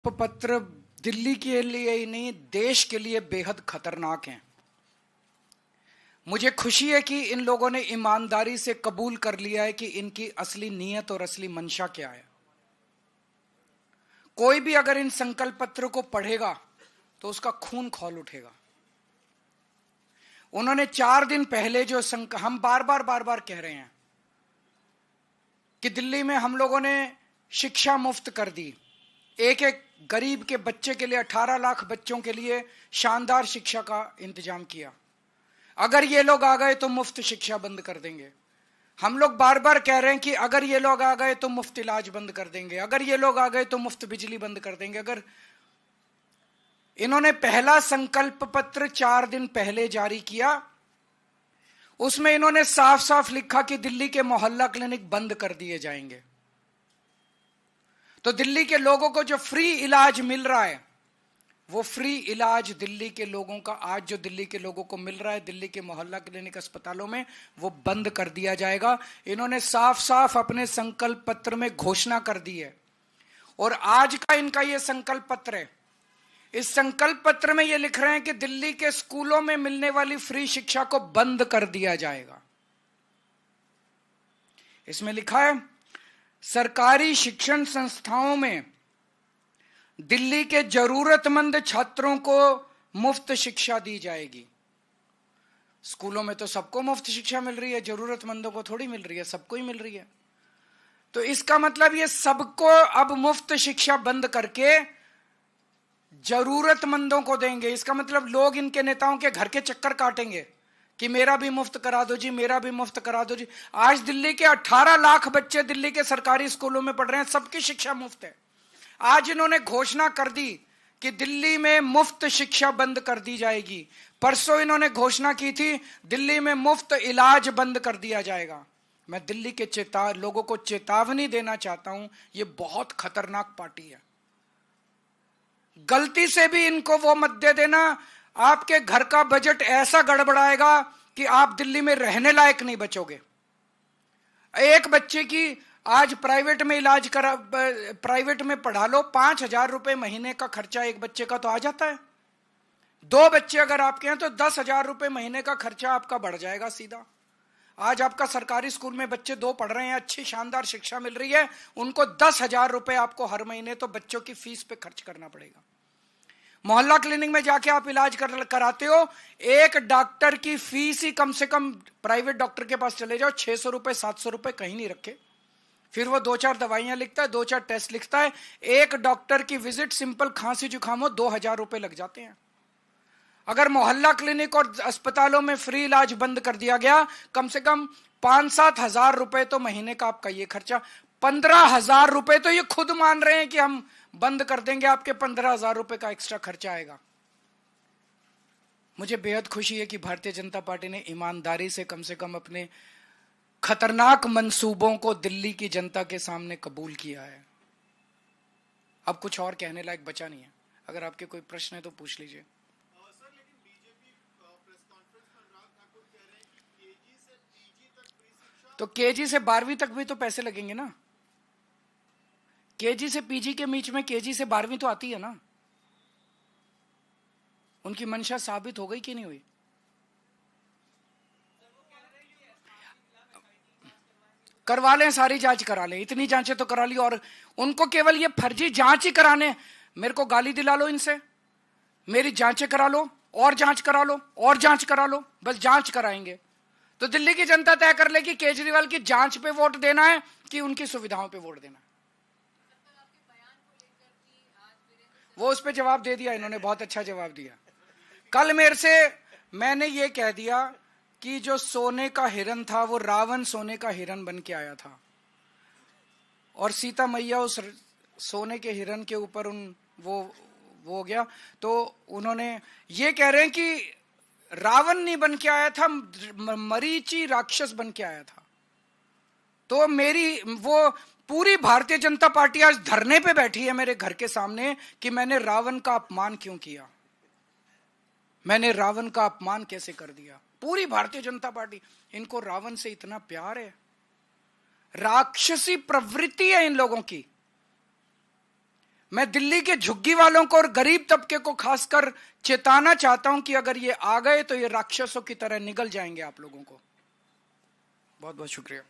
पत्र दिल्ली के लिए ही नहीं, देश के लिए बेहद खतरनाक हैं। मुझे खुशी है कि इन लोगों ने ईमानदारी से कबूल कर लिया है कि इनकी असली नीयत और असली मंशा क्या है। कोई भी अगर इन संकल्प पत्र को पढ़ेगा तो उसका खून खौल उठेगा। उन्होंने 4 दिन पहले जो हम बार बार कह रहे हैं कि दिल्ली में हम लोगों ने शिक्षा मुफ्त कर दी, एक एक गरीब के बच्चे के लिए 18 लाख बच्चों के लिए शानदार शिक्षा का इंतजाम किया। अगर ये लोग आ गए तो मुफ्त शिक्षा बंद कर देंगे। हम लोग बार बार कह रहे हैं कि अगर ये लोग आ गए तो मुफ्त इलाज बंद कर देंगे, अगर ये लोग आ गए तो मुफ्त बिजली बंद कर देंगे। अगर इन्होंने पहला संकल्प पत्र 4 दिन पहले जारी किया, उसमें इन्होंने साफ साफ लिखा कि दिल्ली के मोहल्ला क्लिनिक बंद कर दिए जाएंगे। तो दिल्ली के लोगों को जो फ्री इलाज मिल रहा है, वो फ्री इलाज दिल्ली के लोगों का आज जो दिल्ली के लोगों को मिल रहा है दिल्ली के मोहल्ला क्लिनिक अस्पतालों में, वो बंद कर दिया जाएगा। इन्होंने साफ साफ अपने संकल्प पत्र में घोषणा कर दी है। और आज का इनका ये संकल्प पत्र है। इस संकल्प पत्र में ये लिख रहे हैं कि दिल्ली के स्कूलों में मिलने वाली फ्री शिक्षा को बंद कर दिया जाएगा। इसमें लिखा है, सरकारी शिक्षण संस्थाओं में दिल्ली के जरूरतमंद छात्रों को मुफ्त शिक्षा दी जाएगी। स्कूलों में तो सबको मुफ्त शिक्षा मिल रही है, जरूरतमंदों को थोड़ी मिल रही है, सबको ही मिल रही है। तो इसका मतलब ये सबको अब मुफ्त शिक्षा बंद करके जरूरतमंदों को देंगे। इसका मतलब लोग इनके नेताओं के घर के चक्कर काटेंगे कि मेरा भी मुफ्त करा दो जी, मेरा भी मुफ्त करा दो जी। आज दिल्ली के 18 लाख बच्चे दिल्ली के सरकारी स्कूलों में पढ़ रहे हैं, सबकी शिक्षा मुफ्त है। आज इन्होंने घोषणा कर दी कि दिल्ली में मुफ्त शिक्षा बंद कर दी जाएगी। परसों इन्होंने घोषणा की थी दिल्ली में मुफ्त इलाज बंद कर दिया जाएगा। मैं दिल्ली के लोगों को चेतावनी देना चाहता हूं, यह बहुत खतरनाक पार्टी है। गलती से भी इनको वो मत दे देना, आपके घर का बजट ऐसा गड़बड़ाएगा कि आप दिल्ली में रहने लायक नहीं बचोगे। एक बच्चे की आज प्राइवेट में इलाज करा, प्राइवेट में पढ़ा लो, 5,000 रुपए महीने का खर्चा एक बच्चे का तो आ जाता है। 2 बच्चे अगर आपके हैं तो 10,000 रुपए महीने का खर्चा आपका बढ़ जाएगा सीधा। आज आपका सरकारी स्कूल में बच्चे 2 पढ़ रहे हैं, अच्छी शानदार शिक्षा मिल रही है, उनको 10,000 रुपए आपको हर महीने तो बच्चों की फीस पे खर्च करना पड़ेगा। मोहल्ला क्लिनिक में जाके आप इलाज कराते हो, एक डॉक्टर की फीस ही कम से कम, प्राइवेट डॉक्टर के पास चले जाओ, 600 रुपए 700 रुपए कहीं नहीं रखे। फिर वो 2-4 दवाइयां लिखता है, 2-4 टेस्ट लिखता है। एक डॉक्टर की विजिट सिंपल खांसी जुकाम हो 2,000 रुपए लग जाते हैं। अगर मोहल्ला क्लिनिक और अस्पतालों में फ्री इलाज बंद कर दिया गया, कम से कम 5-7 हजार रुपए तो महीने का आपका ये खर्चा, 15,000 रुपए तो ये खुद मान रहे हैं कि हम बंद कर देंगे, आपके 15,000 रुपए का एक्स्ट्रा खर्चा आएगा। मुझे बेहद खुशी है कि भारतीय जनता पार्टी ने ईमानदारी से कम अपने खतरनाक मंसूबों को दिल्ली की जनता के सामने कबूल किया है। अब कुछ और कहने लायक बचा नहीं है। अगर आपके कोई प्रश्न है तो पूछ लीजिए। तो केजी से 12वीं तक भी तो पैसे लगेंगे ना। केजी से पीजी के बीच में केजी से 12वीं तो आती है ना। उनकी मंशा साबित हो गई कि नहीं हुई? करवा लें, सारी जांच करा लें, इतनी जांचें तो करा ली। और उनको केवल ये फर्जी जांच ही कराने, मेरे को गाली दिला लो इनसे, मेरी जांचें करा लो और जांच करा लो और जांच करा लो, बस जांच कराएंगे। तो दिल्ली की जनता तय कर ले कि केजरीवाल की जांच पे वोट देना है कि उनकी सुविधाओं पे वोट देना है। वो उस पे जवाब दे दिया इन्होंने, बहुत अच्छा जवाब दिया। कल मेरे से मैंने ये कह दिया कि जो सोने का हिरन था वो रावण सोने का हिरन बन के आया था, और सीता मैया उस सोने के हिरन के ऊपर वो हो गया। तो उन्होंने ये कह रहे हैं कि रावण नहीं बन के आया था, मरीची राक्षस बन के आया था। तो मेरी वो पूरी भारतीय जनता पार्टी आज धरने पे बैठी है मेरे घर के सामने कि मैंने रावण का अपमान क्यों किया, मैंने रावण का अपमान कैसे कर दिया। पूरी भारतीय जनता पार्टी, इनको रावण से इतना प्यार है, राक्षसी प्रवृत्ति है इन लोगों की। मैं दिल्ली के झुग्गी वालों को और गरीब तबके को खासकर चेताना चाहता हूं कि अगर ये आ गए तो ये राक्षसों की तरह निगल जाएंगे आप लोगों को। बहुत बहुत शुक्रिया।